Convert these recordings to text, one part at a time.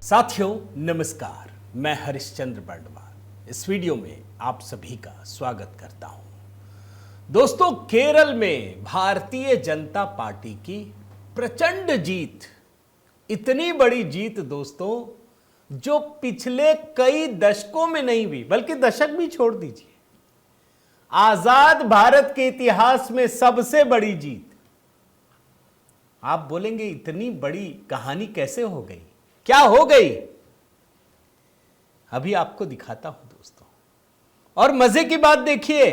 साथियों नमस्कार, मैं हरिश्चंद्र बर्णवाल इस वीडियो में आप सभी का स्वागत करता हूं। दोस्तों, केरल में भारतीय जनता पार्टी की प्रचंड जीत, इतनी बड़ी जीत दोस्तों, जो पिछले कई दशकों में नहीं हुई, बल्कि दशक भी छोड़ दीजिए, आजाद भारत के इतिहास में सबसे बड़ी जीत। आप बोलेंगे इतनी बड़ी कहानी कैसे हो गई, क्या हो गई? अभी आपको दिखाता हूं दोस्तों। और मजे की बात देखिए,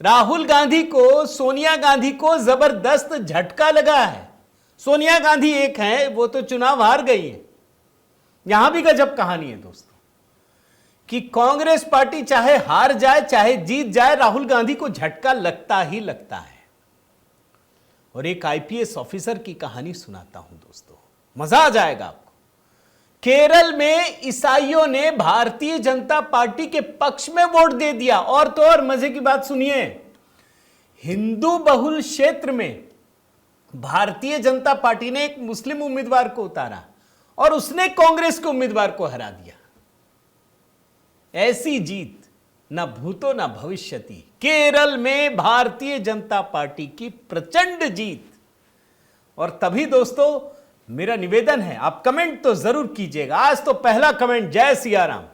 राहुल गांधी को, सोनिया गांधी को जबरदस्त झटका लगा है। सोनिया गांधी एक है, वो तो चुनाव हार गई है। यहां भी गजब कहानी है दोस्तों कि कांग्रेस पार्टी चाहे हार जाए चाहे जीत जाए, राहुल गांधी को झटका लगता ही लगता है। और एक आईपीएस ऑफिसर की कहानी सुनाता हूं दोस्तों, मजा आ जाएगा आपको। केरल में ईसाइयों ने भारतीय जनता पार्टी के पक्ष में वोट दे दिया। और तो और मजे की बात सुनिए, हिंदू बहुल क्षेत्र में भारतीय जनता पार्टी ने एक मुस्लिम उम्मीदवार को उतारा और उसने कांग्रेस के उम्मीदवार को हरा दिया। ऐसी जीत ना भूतो ना भविष्यति। केरल में भारतीय जनता पार्टी की प्रचंड जीत। और तभी दोस्तों मेरा निवेदन है, आप कमेंट तो जरूर कीजिएगा। आज तो पहला कमेंट जय सिया राम,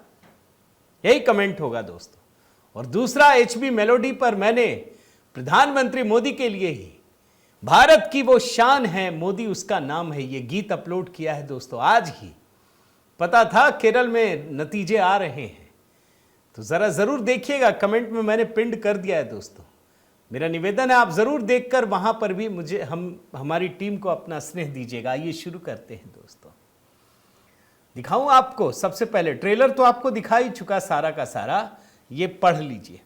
यही कमेंट होगा दोस्तों। और दूसरा एचबी मेलोडी पर मैंने प्रधानमंत्री मोदी के लिए ही, भारत की वो शान है मोदी उसका नाम है, ये गीत अपलोड किया है दोस्तों। आज ही पता था केरल में नतीजे आ रहे हैं, तो जरा जरूर देखिएगा। कमेंट में मैंने पिंड कर दिया है दोस्तों। मेरा निवेदन है, आप जरूर देखकर वहां पर भी मुझे हमारी टीम को अपना स्नेह दीजिएगा। आइए शुरू करते हैं दोस्तों। दिखाऊं आपको, सबसे पहले ट्रेलर तो आपको दिखा ही चुका सारा का सारा, ये पढ़ लीजिए।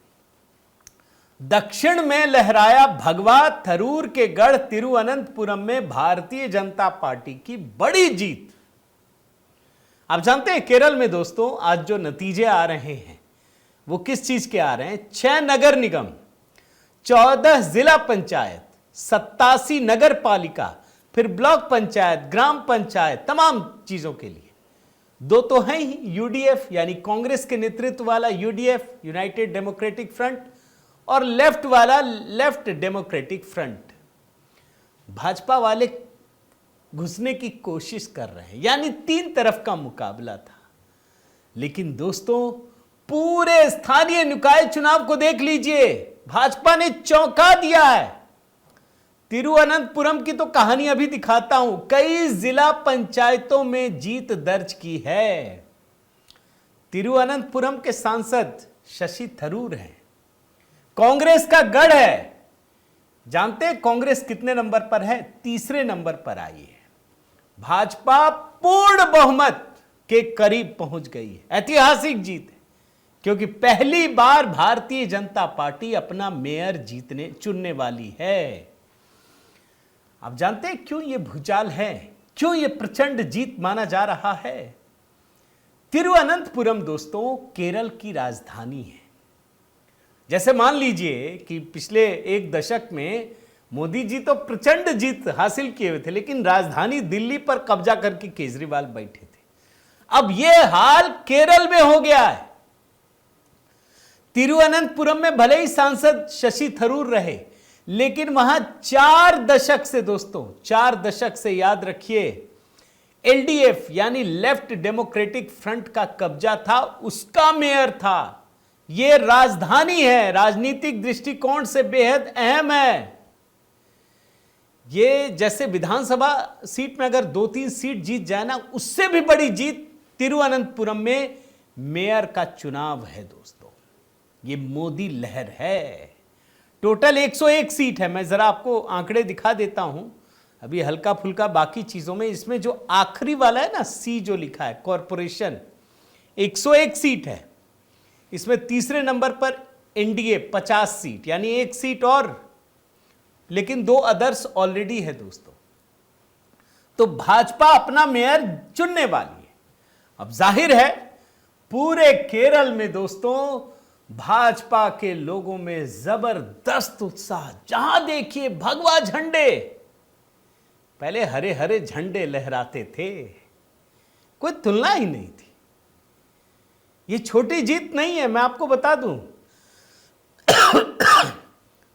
दक्षिण में लहराया भगवा, थरूर के गढ़ तिरुवनंतपुरम में भारतीय जनता पार्टी की बड़ी जीत। आप जानते हैं केरल में दोस्तों आज जो नतीजे आ रहे हैं वो किस चीज के आ रहे हैं? 6 नगर निगम, 14 जिला पंचायत, 87 नगर पालिका, फिर ब्लॉक पंचायत, ग्राम पंचायत, तमाम चीजों के लिए। 2 तो हैं ही, यूडीएफ यानी कांग्रेस के नेतृत्व वाला यूडीएफ, यूनाइटेड डेमोक्रेटिक फ्रंट, और लेफ्ट वाला लेफ्ट डेमोक्रेटिक फ्रंट। भाजपा वाले घुसने की कोशिश कर रहे हैं, यानी 3 तरफ का मुकाबला था। लेकिन दोस्तों पूरे स्थानीय निकाय चुनाव को देख लीजिए, भाजपा ने चौंका दिया है। तिरुवनंतपुरम की तो कहानी अभी दिखाता हूं। कई जिला पंचायतों में जीत दर्ज की है। तिरुवनंतपुरम के सांसद शशि थरूर हैं, कांग्रेस का गढ़ है। जानते हैं कांग्रेस कितने नंबर पर है? 3रे नंबर पर आई है। भाजपा पूर्ण बहुमत के करीब पहुंच गई है। ऐतिहासिक जीत है, क्योंकि पहली बार भारतीय जनता पार्टी अपना मेयर चुनने वाली है। आप जानते हैं क्यों यह भूचाल है, क्यों यह प्रचंड जीत माना जा रहा है? तिरुवनंतपुरम दोस्तों केरल की राजधानी है। जैसे मान लीजिए कि पिछले 1 दशक में मोदी जी तो प्रचंड जीत हासिल किए हुए थे, लेकिन राजधानी दिल्ली पर कब्जा करके केजरीवाल बैठे थे। अब यह हाल केरल में हो गया है। तिरुवनंतपुरम में भले ही सांसद शशि थरूर रहे, लेकिन वहां 4 दशक से दोस्तों, 4 दशक से याद रखिए, एलडीएफ यानी लेफ्ट डेमोक्रेटिक फ्रंट का कब्जा था, उसका मेयर था। यह राजधानी है, राजनीतिक दृष्टिकोण से बेहद अहम है। ये जैसे विधानसभा सीट में अगर 2-3 सीट जीत जाए ना, उससे भी बड़ी जीत तिरुवनंतपुरम में मेयर का चुनाव है दोस्तों। ये मोदी लहर है। टोटल 101 सीट है। मैं जरा आपको आंकड़े दिखा देता हूं, अभी हल्का फुल्का बाकी चीजों में। इसमें जो आखिरी वाला है ना, सी जो लिखा है कॉरपोरेशन, 101 सीट है। इसमें 3रे नंबर पर एनडीए 50 सीट, यानी 1 सीट और, लेकिन 2 अदर्स ऑलरेडी है दोस्तों। तो भाजपा अपना मेयर चुनने वाली है। अब जाहिर है पूरे केरल में दोस्तों भाजपा के लोगों में जबरदस्त उत्साह। जहां देखिए भगवा झंडे, पहले हरे हरे झंडे लहराते थे, कोई तुलना ही नहीं थी। ये छोटी जीत नहीं है, मैं आपको बता दूं।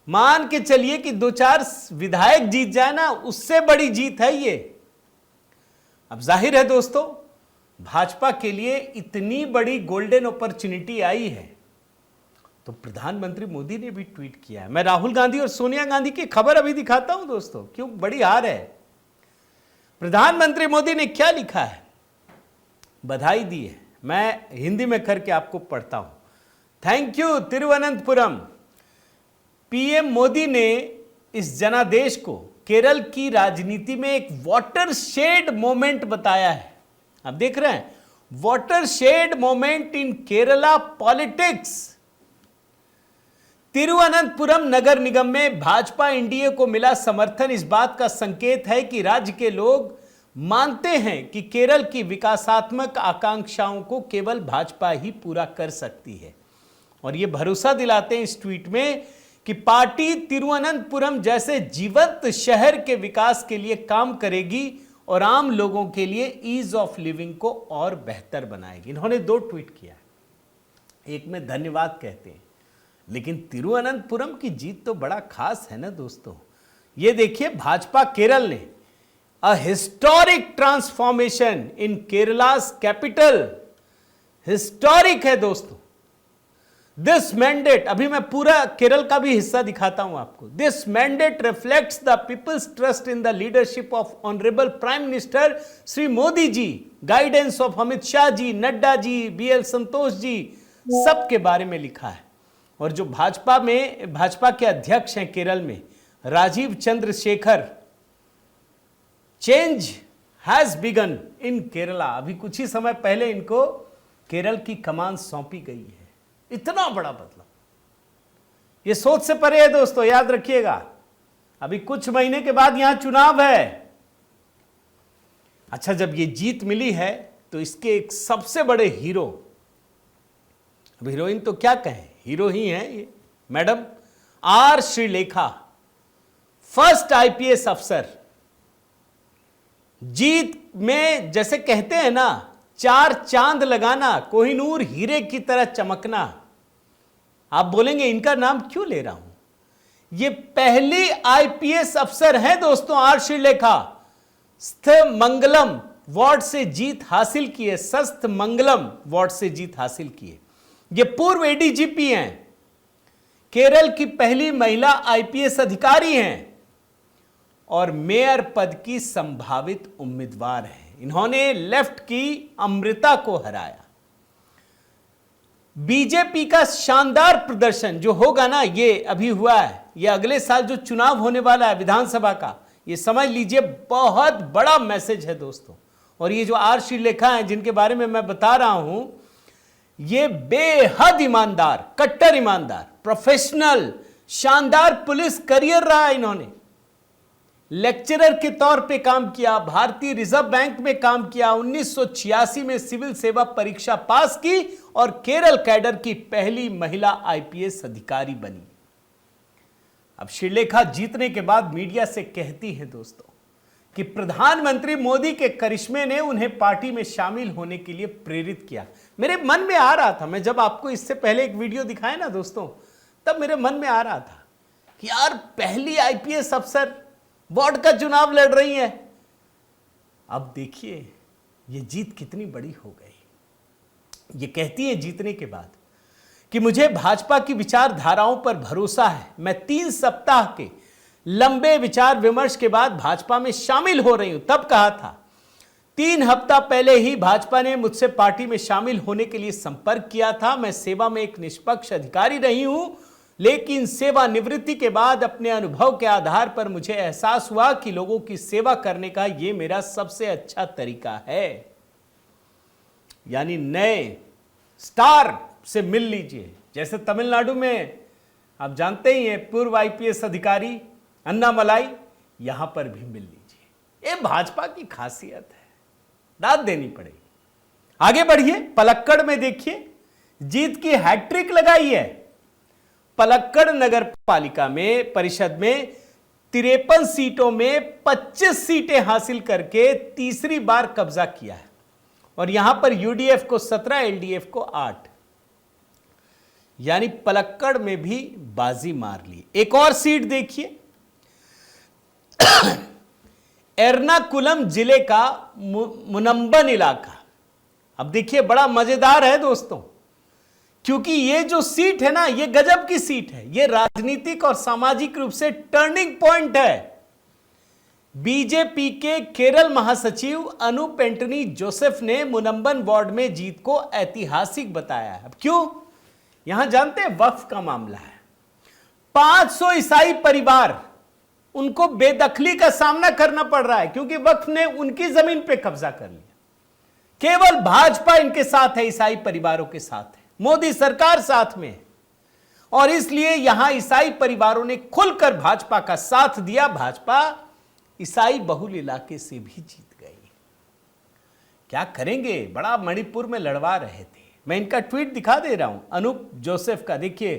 मान के चलिए कि 2-4 विधायक जीत जाए ना, उससे बड़ी जीत है ये। अब जाहिर है दोस्तों, भाजपा के लिए इतनी बड़ी गोल्डन अपॉर्चुनिटी आई है, तो प्रधानमंत्री मोदी ने भी ट्वीट किया है। मैं राहुल गांधी और सोनिया गांधी की खबर अभी दिखाता हूं दोस्तों, क्यों बड़ी हार है। प्रधानमंत्री मोदी ने क्या लिखा है, बधाई दी है, मैं हिंदी में करके आपको पढ़ता हूं। Thank you Thiruvananthapuram. PM Modi ने इस जनादेश को केरल की राजनीति में एक वाटरशेड मोमेंट बताया है। आप देख रहे हैं, watershed moment in Kerala politics. Thiruvananthapuram नगर निगम में भाजपा एनडीए को मिला समर्थन इस बात का संकेत है कि राज्य के लोग मानते हैं कि केरल की विकासात्मक आकांक्षाओं को केवल भाजपा ही पूरा कर सकती है, और ये भरोसा दिलाते हैं इस ट्वीट में कि पार्टी तिरुवनंतपुरम जैसे जीवंत शहर के विकास के लिए काम करेगी और आम लोगों के लिए ईज ऑफ लिविंग को और बेहतर बनाएगी। इन्होंने 2 ट्वीट किया है, एक में धन्यवाद कहते हैं, लेकिन तिरुवनंतपुरम की जीत तो बड़ा खास है ना दोस्तों। ये देखिए, भाजपा केरल ने a historic transformation in Kerala's capital. Historic है दोस्तों। दिस मैंडेट, अभी मैं पूरा केरल का भी हिस्सा दिखाता हूं आपको। This mandate reflects the people's trust in the leadership of honourable prime minister Shri Modi ji, guidance of Amit Shah ji, Nadda ji, BL Santosh ji, सबके बारे में लिखा है। और जो भाजपा के अध्यक्ष हैं केरल में, Rajeev Chandrasekhar, change has begun in Kerala. अभी कुछ ही समय पहले इनको केरल की कमान सौंपी गई है। इतना बड़ा बदलाव, ये सोच से परे है दोस्तों, याद रखिएगा। अभी कुछ महीने के बाद यहां चुनाव है। अच्छा, जब ये जीत मिली है तो इसके एक सबसे बड़े हीरो, अब हीरोइन तो क्या कहें, हीरो ही है ये, madam R Shrilekha, first IPS अफसर। जीत में जैसे कहते हैं ना, 4 चांद लगाना, कोहिनूर हीरे की तरह चमकना। आप बोलेंगे इनका नाम क्यों ले रहा हूं, ये पहली आईपीएस अफसर है दोस्तों, आर श्रीलेखा। स्थमंगलम वार्ड से जीत हासिल की है, सस्थमंगलम वार्ड से जीत हासिल की है। ये पूर्व एडीजीपी हैं, केरल की पहली महिला आईपीएस अधिकारी हैं और मेयर पद की संभावित उम्मीदवार हैं। इन्होंने लेफ्ट की अमृता को हराया। बीजेपी का शानदार प्रदर्शन जो होगा ना, ये अभी हुआ है, ये अगले साल जो चुनाव होने वाला है विधानसभा का, ये समझ लीजिए बहुत बड़ा मैसेज है दोस्तों। और ये जो आर श्रीलेखा हैं जिनके बारे में मैं बता रहा हूं, ये बेहद ईमानदार, कट्टर ईमानदार, प्रोफेशनल, शानदार पुलिस करियर रहा इन्होंने। लेक्चरर के तौर पे काम किया, भारतीय रिजर्व बैंक में काम किया, 1986 में सिविल सेवा परीक्षा पास की और केरल कैडर की पहली महिला आईपीएस अधिकारी बनी। अब श्रीलेखा जीतने के बाद मीडिया से कहती हैं दोस्तों कि प्रधानमंत्री मोदी के करिश्मे ने उन्हें पार्टी में शामिल होने के लिए प्रेरित किया। मेरे मन में आ रहा था, मैं जब आपको इससे पहले एक वीडियो दिखाया ना दोस्तों, तब मेरे मन में आ रहा था कि यार पहली आईपीएस अफसर वार्ड का चुनाव लड़ रही है। अब देखिए ये जीत कितनी बड़ी हो गई। ये कहती है जीतने के बाद कि मुझे भाजपा की विचारधाराओं पर भरोसा है। मैं 3 सप्ताह के लंबे विचार विमर्श के बाद भाजपा में शामिल हो रही हूं। तब कहा था, 3 हफ्ता पहले ही भाजपा ने मुझसे पार्टी में शामिल होने के लिए संपर्क किया था। मैं सेवा में एक निष्पक्ष अधिकारी रही हूं, लेकिन सेवानिवृत्ति के बाद अपने अनुभव के आधार पर मुझे एहसास हुआ कि लोगों की सेवा करने का यह मेरा सबसे अच्छा तरीका है। यानी नए स्टार से मिल लीजिए। जैसे तमिलनाडु में आप जानते ही हैं पूर्व आईपीएस अधिकारी अन्नामलाई, यहां पर भी मिल लीजिए। ये भाजपा की खासियत है, दाद देनी पड़ेगी। आगे बढ़िए, पलक्कड़ में देखिए जीत की हैट्रिक लगाई है। पलक्कड़ नगर पालिका में परिषद में 53 सीटों में 25 सीटें हासिल करके तीसरी बार कब्जा किया है। और यहां पर यूडीएफ को 17, एलडीएफ को 8, यानी पलक्कड़ में भी बाजी मार ली। एक और सीट देखिए, एर्नाकुलम जिले का मुनंबन इलाका। अब देखिए बड़ा मजेदार है दोस्तों, क्योंकि ये जो सीट है ना, ये गजब की सीट है। ये राजनीतिक और सामाजिक रूप से टर्निंग पॉइंट है। बीजेपी के केरल महासचिव अनूप एंटनी जोसेफ ने मुनंबन वार्ड में जीत को ऐतिहासिक बताया है। अब क्यों? यहां जानते हैं, वक्फ का मामला है। 500 ईसाई परिवार, उनको बेदखली का सामना करना पड़ रहा है क्योंकि वक्फ ने उनकी जमीन पे कब्जा कर लिया। केवल भाजपा इनके साथ है, ईसाई परिवारों के साथ है, मोदी सरकार साथ में है, और इसलिए यहां ईसाई परिवारों ने खुलकर भाजपा का साथ दिया। भाजपा ईसाई बहुल इलाके से भी जीत गई। क्या करेंगे, बड़ा मणिपुर में लड़वा रहे थे। मैं इनका ट्वीट दिखा दे रहा हूं, अनूप जोसेफ का। देखिए,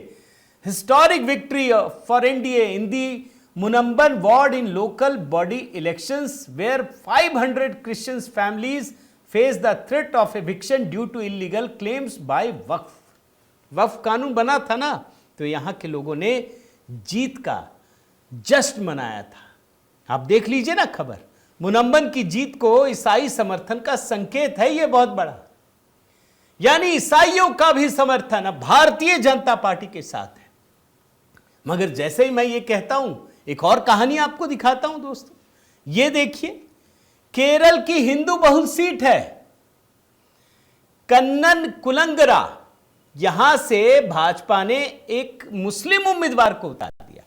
historic victory for NDA in the Munambam ward in local body elections where 500 Christian families face the threat of eviction due to illegal claims by Waqf. वक्फ कानून बना था ना, तो यहां के लोगों ने जीत का जश्न मनाया था। आप देख लीजिए ना खबर, मुनंबन की जीत को ईसाई समर्थन का संकेत है ये बहुत बड़ा। यानी ईसाइयों का भी समर्थन अब भारतीय जनता पार्टी के साथ है। मगर जैसे ही मैं ये कहता हूं, एक और कहानी आपको दिखाता हूं दोस्तों। ये देखिए, केरल की हिंदू बहुल सीट है कन्नन कुलंगरा। यहां से भाजपा ने एक मुस्लिम उम्मीदवार को उतार दिया।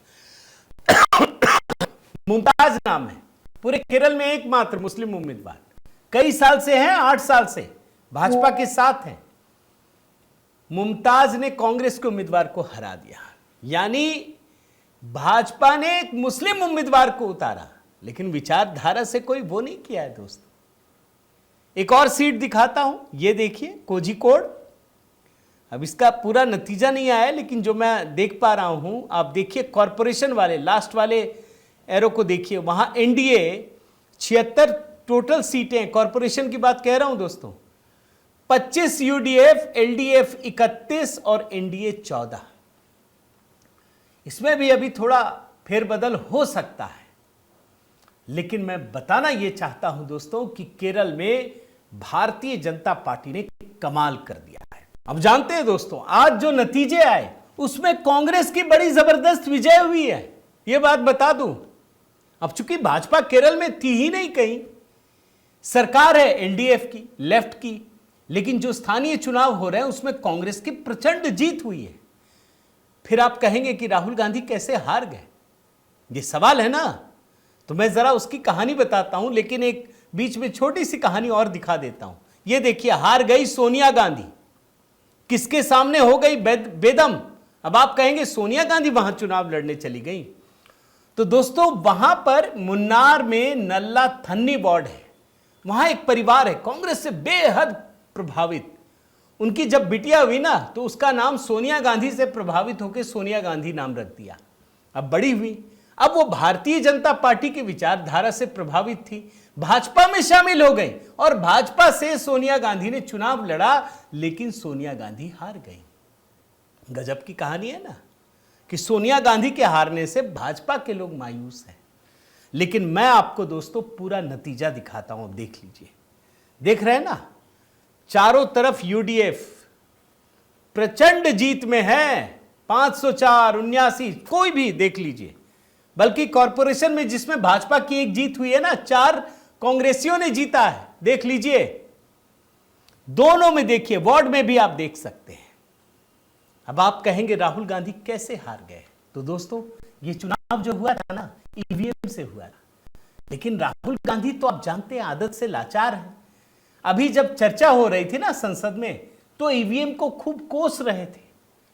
मुमताज नाम है, पूरे केरल में एकमात्र मुस्लिम उम्मीदवार। कई साल से हैं, 8 साल से भाजपा के साथ हैं। मुमताज ने कांग्रेस के उम्मीदवार को हरा दिया। यानी भाजपा ने एक मुस्लिम उम्मीदवार को उतारा, लेकिन विचारधारा से कोई वो नहीं किया है दोस्तों। एक और सीट दिखाता हूं, ये देखिए, कोझिकोड। अब इसका पूरा नतीजा नहीं आया, लेकिन जो मैं देख पा रहा हूं, आप देखिए कॉरपोरेशन वाले लास्ट वाले एरो को देखिए, वहां एनडीए 76 टोटल सीटें, कॉरपोरेशन की बात कह रहा हूं दोस्तों, 25 यूडीएफ, एलडीएफ 31 और एनडीए 14। इसमें भी अभी थोड़ा फेरबदल हो सकता है, लेकिन मैं बताना यह चाहता हूं दोस्तों कि केरल में भारतीय जनता पार्टी ने कमाल कर दिया है। अब जानते हैं दोस्तों, आज जो नतीजे आए उसमें कांग्रेस की बड़ी जबरदस्त विजय हुई है, यह बात बता दूं। अब चूंकि भाजपा केरल में थी ही नहीं, कहीं सरकार है एनडीएफ की, लेफ्ट की, लेकिन जो स्थानीय चुनाव हो रहे हैं उसमें कांग्रेस की प्रचंड जीत हुई है। फिर आप कहेंगे कि राहुल गांधी कैसे हार गए, ये सवाल है ना। तो मैं जरा उसकी कहानी बताता हूं, लेकिन एक बीच में छोटी सी कहानी और दिखा देता हूं। ये देखिए, हार गई सोनिया गांधी, किसके सामने हो गई बेदम। अब आप कहेंगे सोनिया गांधी वहां चुनाव लड़ने चली गई, तो दोस्तों वहां पर मुन्नार में नल्ला थन्नी वार्ड है, वहां एक परिवार है कांग्रेस से बेहद प्रभावित। उनकी जब बिटिया हुई ना, तो उसका नाम सोनिया गांधी से प्रभावित होकर सोनिया गांधी नाम रख दिया। अब बड़ी हुई, अब वो भारतीय जनता पार्टी की विचारधारा से प्रभावित थी, भाजपा में शामिल हो गई और भाजपा से सोनिया गांधी ने चुनाव लड़ा, लेकिन सोनिया गांधी हार गई। गजब की कहानी है ना, कि सोनिया गांधी के हारने से भाजपा के लोग मायूस हैं। लेकिन मैं आपको दोस्तों पूरा नतीजा दिखाता हूं, अब देख लीजिए। देख रहे हैं ना, चारों तरफ यूडीएफ प्रचंड जीत में है, 504, 79, कोई भी देख लीजिए। बल्कि कॉरपोरेशन में जिसमें भाजपा की एक जीत हुई है ना, 4 कांग्रेसियों ने जीता है, देख लीजिए। दोनों में देखिए, वार्ड में भी आप देख सकते हैं। अब आप कहेंगे राहुल गांधी कैसे हार गए, तो दोस्तों ये चुनाव जो हुआ था ना, ईवीएम से हुआ था। लेकिन राहुल गांधी तो आप जानते हैं आदत से लाचार है। अभी जब चर्चा हो रही थी ना संसद में, तो ईवीएम को खूब कोस रहे थे,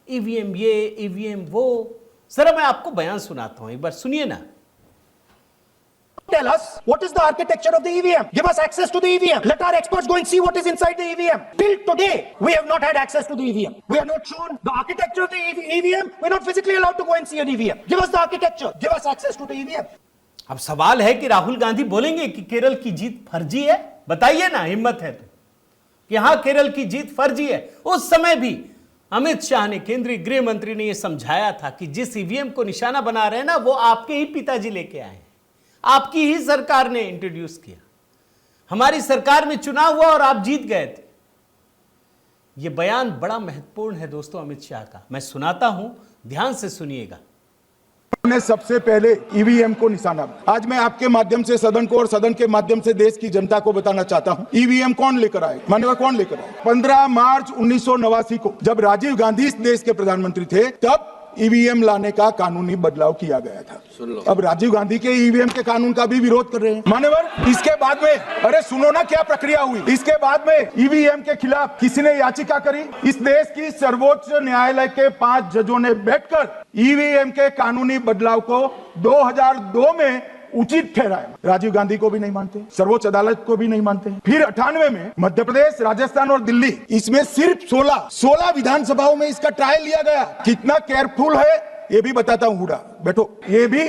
ईवीएम ये, ईवीएम वो। जरा मैं आपको बयान सुनाता हूं, एक बार सुनिए ना। Tell us what is the architecture of the EVM. Give us access to the EVM. Let our experts go and see what is inside the EVM. Till today, we have not had access to the EVM. We are not shown the architecture of the EVM. We are not physically allowed to go and see an EVM. Give us the architecture. Give us access to the EVM. अब सवाल है कि राहुल गांधी बोलेंगे कि केरल की जीत फर्जी है? बताइए ना, हिम्मत है तो। कि हां केरल की जीत फर्जी है। उस समय भी अमित शाह ने, केंद्रीय गृह मंत्री ने यह समझाया था कि जिस ईवीएम को निशाना बना रहे हैं ना, वो आपके ही पिताजी लेके आए हैं, आपकी ही सरकार ने इंट्रोड्यूस किया। हमारी सरकार में चुनाव हुआ और आप जीत गए थे। यह बयान बड़ा महत्वपूर्ण है दोस्तों अमित शाह का, मैं सुनाता हूं, ध्यान से सुनिएगा। ने सबसे पहले ईवीएम को निशाना। आज मैं आपके माध्यम से सदन को और सदन के माध्यम से देश की जनता को बताना चाहता हूं, ईवीएम कौन लेकर आए, मान्यवर कौन लेकर आए। 15 मार्च 1989 को जब राजीव गांधी इस देश के प्रधानमंत्री थे, तब ईवीएम लाने का कानूनी बदलाव किया गया था। अब राजीव गांधी के ईवीएम के कानून का भी विरोध कर रहे हैं मान्यवर। इसके बाद में, अरे सुनो ना क्या प्रक्रिया हुई। इसके बाद में ईवीएम के खिलाफ किसी ने याचिका करी। इस देश की सर्वोच्च न्यायालय के 5 जजों ने बैठकर ईवीएम के कानूनी बदलाव को 2002 में उचित ठहराया। राजीव गांधी को भी नहीं मानते, सर्वोच्च अदालत को भी नहीं मानते। फिर 98 में मध्य प्रदेश, राजस्थान और दिल्ली, इसमें सिर्फ 16 विधानसभाओं में इसका ट्रायल लिया गया। कितना केयरफुल है ये भी बताता हूं, हुडा बैठो। ये भी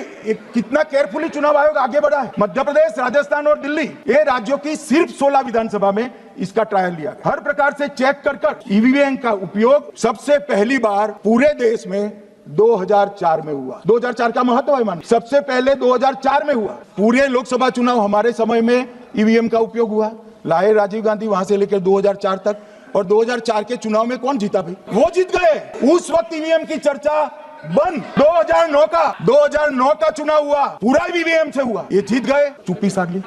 कितना केयरफुली चुनाव आयोग आगे बढ़ा है। मध्य प्रदेश, राजस्थान और दिल्ली, ये राज्यों की सिर्फ 16 विधानसभा में इसका ट्रायल लिया गया। हर प्रकार से चेक कर ईवीएम का उपयोग सबसे पहली बार पूरे देश में 2004 में हुआ। 2004 का महत्व है मान, सबसे पहले 2004 में हुआ। पूरे लोकसभा चुनाव हमारे समय में ईवीएम का उपयोग हुआ। लाए राजीव गांधी वहां से लेकर 2004 तक, और 2004 के चुनाव में कौन जीता भाई? वो जीत गए। उस वक्त ईवीएम की चर्चा बंद। 2009 का चुनाव हुआ, पूरा ईवीएम से हुआ, ये जीत गए, चुप्पी साध ली।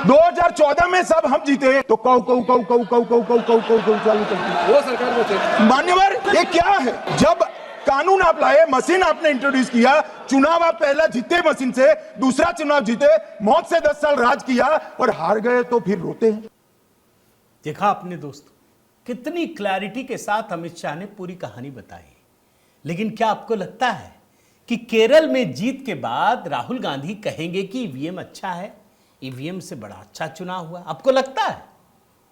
2014 में सब हम जीते तो कौ चालू करती वो सरकार। मान्यवर ये क्या है? जब कानून आप लाए, मशीन आपने इंट्रोड्यूस किया, चुनाव आप पहला जीते मशीन से, दूसरा चुनाव जीते, मौत से 10 साल राज किया और हार गए तो फिर रोते हैं। देखा आपने दोस्तों, कितनी क्लैरिटी के साथ अमित शाह ने पूरी कहानी बताई। लेकिन क्या आपको लगता है कि केरल में जीत के बाद राहुल गांधी कहेंगे कि ईवीएम अच्छा है, ईवीएम से बड़ा अच्छा चुनाव हुआ? आपको लगता है?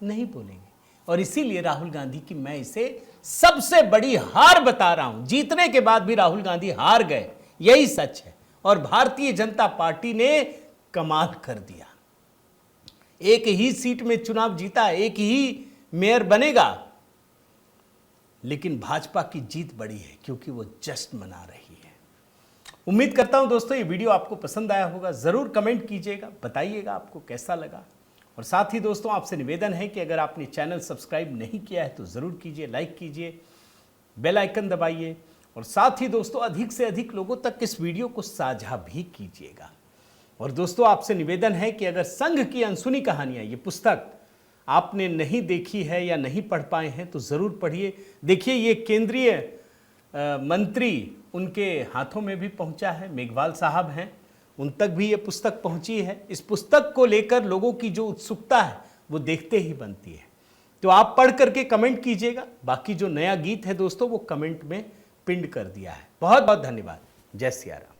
नहीं बोलेंगे। और इसीलिए राहुल गांधी की मैं इसे सबसे बड़ी हार बता रहा हूं। जीतने के बाद भी राहुल गांधी हार गए, यही सच है। और भारतीय जनता पार्टी ने कमाल कर दिया। एक ही सीट में चुनाव जीता, एक ही मेयर बनेगा, लेकिन भाजपा की जीत बड़ी है क्योंकि वो जश्न मना रही है। उम्मीद करता हूं दोस्तों ये वीडियो आपको पसंद आया होगा। जरूर कमेंट कीजिएगा, बताइएगा आपको कैसा लगा। और साथ ही दोस्तों आपसे निवेदन है कि अगर आपने चैनल सब्सक्राइब नहीं किया है तो ज़रूर कीजिए, लाइक कीजिए, बेल आइकन दबाइए, और साथ ही दोस्तों अधिक से अधिक लोगों तक इस वीडियो को साझा भी कीजिएगा। और दोस्तों आपसे निवेदन है कि अगर संघ की अनसुनी कहानियाँ, ये पुस्तक आपने नहीं देखी है या नहीं पढ़ पाए हैं तो ज़रूर पढ़िए। देखिए ये केंद्रीय मंत्री उनके हाथों में भी पहुंचा है, मेघवाल साहब हैं, उन तक भी ये पुस्तक पहुंची है। इस पुस्तक को लेकर लोगों की जो उत्सुकता है वो देखते ही बनती है। तो आप पढ़ करके कमेंट कीजिएगा। बाकी जो नया गीत है दोस्तों वो कमेंट में पिन कर दिया है। बहुत बहुत धन्यवाद। जय सिया राम।